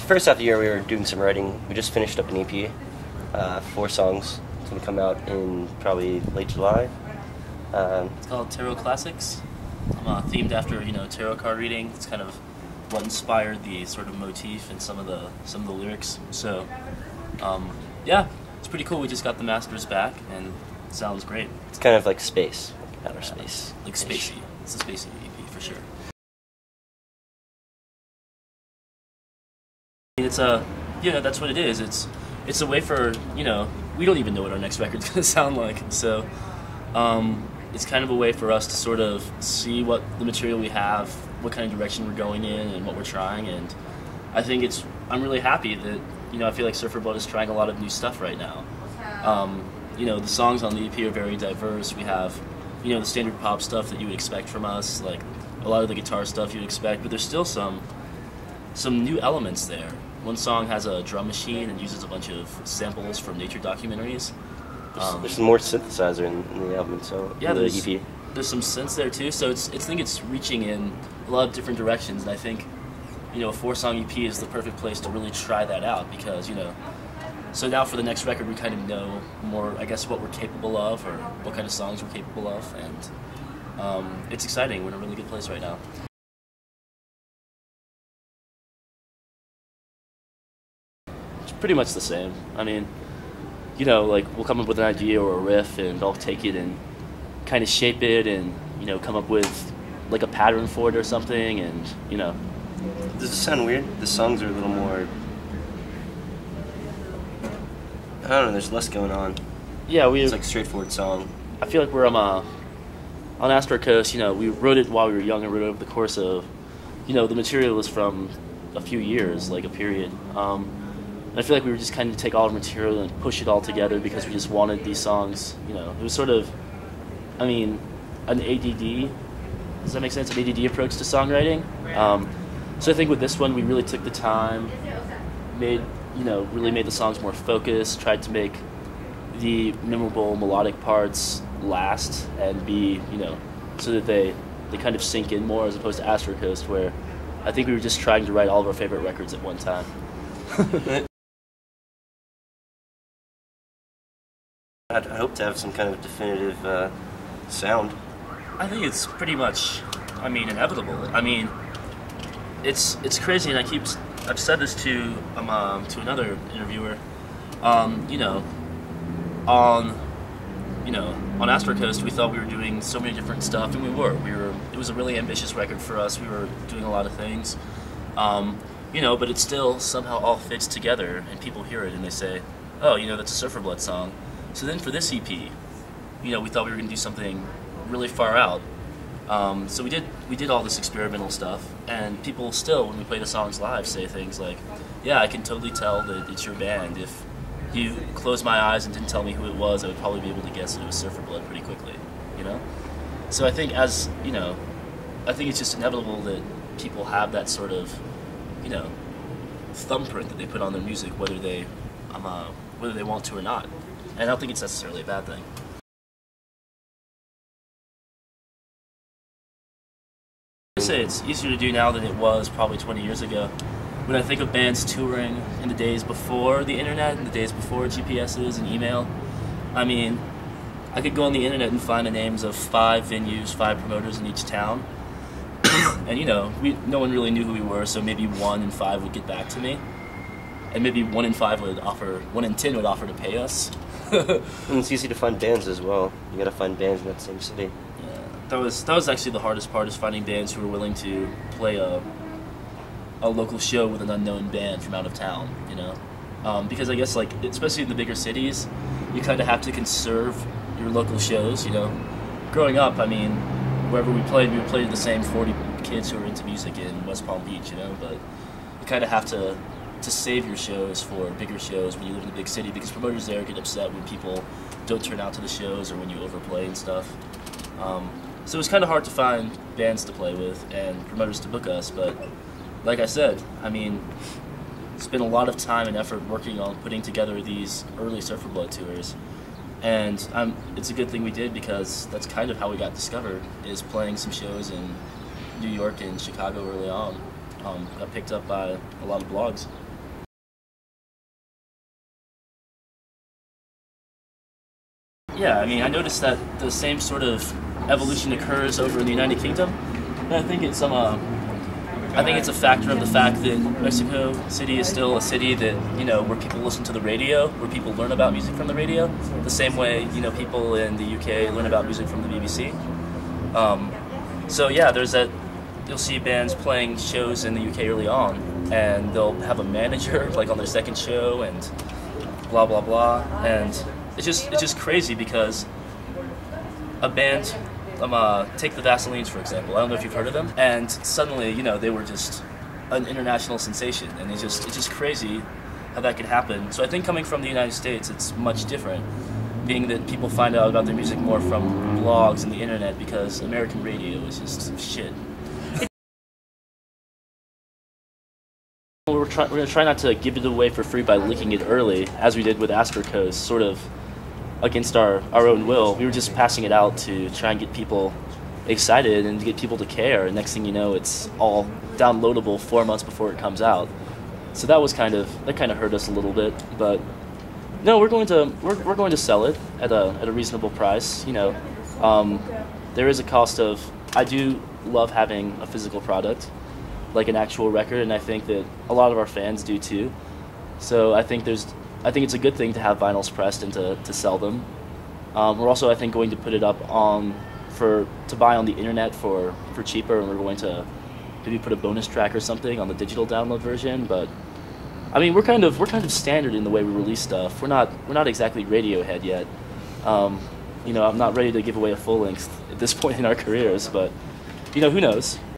first half of the year we were doing some writing. We just finished up an EP, 4 songs. It's going to come out in probably late July. It's called Tarot Classics. Themed after tarot card reading. It's kind of what inspired the sort of motif and some of the lyrics. So yeah, it's pretty cool. We just got the masters back and it sounds great. It's kind of like space, like outer space. Like spacey. It's a spacey EP for sure. It's that's what it is. It's a way for, we don't even know what our next record's going to sound like. So it's kind of a way for us to sort of see what the material we have, what kind of direction we're going in, and what we're trying. And I think I'm really happy that, I feel like Surfer Blod is trying a lot of new stuff right now. The songs on the EP are very diverse. We have, the standard pop stuff that you would expect from us, like a lot of the guitar stuff you'd expect, but there's still some new elements there. One song has a drum machine and uses a bunch of samples from nature documentaries. There's some more synthesizer in the album, so yeah, in the EP. There's some synths there too, so I think it's reaching in a lot of different directions, and I think, a 4-song EP is the perfect place to really try that out, because, so now for the next record we kind of know more, I guess, what we're capable of, or what kind of songs we're capable of, and it's exciting. We're in a really good place right now. It's pretty much the same. I mean, we'll come up with an idea or a riff, and I'll take it and kind of shape it and, come up with, like, a pattern for it or something, and, Does it sound weird? The songs are a little more... I don't know, there's less going on. Yeah, it's like a straightforward song. I feel like we're on Astro Coast, we wrote it while we were young and wrote it over the course of, the material was from a few years, like a period. And I feel like we were just kind of take all the material and push it all together because we just wanted these songs, it was sort of, an ADD, does that make sense? An ADD approach to songwriting. So I think with this one, we really took the time, really made the songs more focused, tried to make the memorable melodic parts last and be, so that they kind of sink in more, as opposed to Astro Coast, where I think we were just trying to write all of our favorite records at one time. I hope to have some kind of definitive sound. I think it's pretty much, inevitable. It's crazy, and I've said this to another interviewer. On Astro Coast, we thought we were doing so many different stuff, and we were. It was a really ambitious record for us. We were doing a lot of things, but it still somehow all fits together, and people hear it and they say, "Oh, that's a Surfer Blod song." So then for this EP, we thought we were going to do something really far out. So we did all this experimental stuff, and people still, when we play the songs live, say things like, "Yeah, I can totally tell that it's your band. If you closed my eyes and didn't tell me who it was, I would probably be able to guess that it was Surfer Blod pretty quickly." So I think I think it's just inevitable that people have that sort of, thumbprint that they put on their music, whether they want to or not. And I don't think it's necessarily a bad thing. I say it's easier to do now than it was probably 20 years ago. When I think of bands touring in the days before the internet, in the days before GPSs and email, I could go on the internet and find the names of 5 venues, 5 promoters in each town. And no one really knew who we were, so maybe 1 in 5 would get back to me. And maybe 1 in 10 would offer to pay us. And it's easy to find bands as well. You gotta find bands in that same city. Yeah, that was actually the hardest part, is finding bands who were willing to play a local show with an unknown band from out of town, because I guess, especially in the bigger cities, you kind of have to conserve your local shows, Growing up, wherever we played the same 40 kids who were into music in West Palm Beach, but you kind of have to save your shows for bigger shows when you live in a big city, because promoters there get upset when people don't turn out to the shows or when you overplay and stuff. So it was kind of hard to find bands to play with and promoters to book us, but like I said, spent a lot of time and effort working on putting together these early Surfer Blod tours, and it's a good thing we did, because that's kind of how we got discovered, is playing some shows in New York and Chicago early on. Got picked up by a lot of blogs. Yeah, I mean, I noticed that the same sort of evolution occurs over in the United Kingdom. And I think it's a factor of the fact that Mexico City is still a city that, you know, where people listen to the radio, where people learn about music from the radio, the same way, you know, people in the UK learn about music from the BBC. So yeah, there's that. You'll see bands playing shows in the UK early on, and they'll have a manager like on their second show, and blah blah blah, and it's just crazy because a band, take the Vaselines for example. I don't know if you've heard of them, and suddenly, you know, they were just an international sensation, and it's just crazy how that could happen. So I think coming from the United States, it's much different, being that people find out about their music more from blogs and the internet, because American radio is just shit. We're going to try not to give it away for free by leaking it early, as we did with Asper Coast, sort of against our own will. We were just passing it out to try and get people excited and to get people to care, and next thing you know, it's all downloadable 4 months before it comes out. So that kind of hurt us a little bit, but no, we're going to sell it at a reasonable price. You know, there is a cost of. I do love having a physical product, like an actual record, and I think that a lot of our fans do too. So I think it's a good thing to have vinyls pressed and to sell them. We're also, I think, going to put it up to buy on the internet for cheaper, and we're going to maybe put a bonus track or something on the digital download version. But I mean, we're kind of standard in the way we release stuff. We're not exactly Radiohead yet. You know, I'm not ready to give away a full length at this point in our careers, but you know, who knows?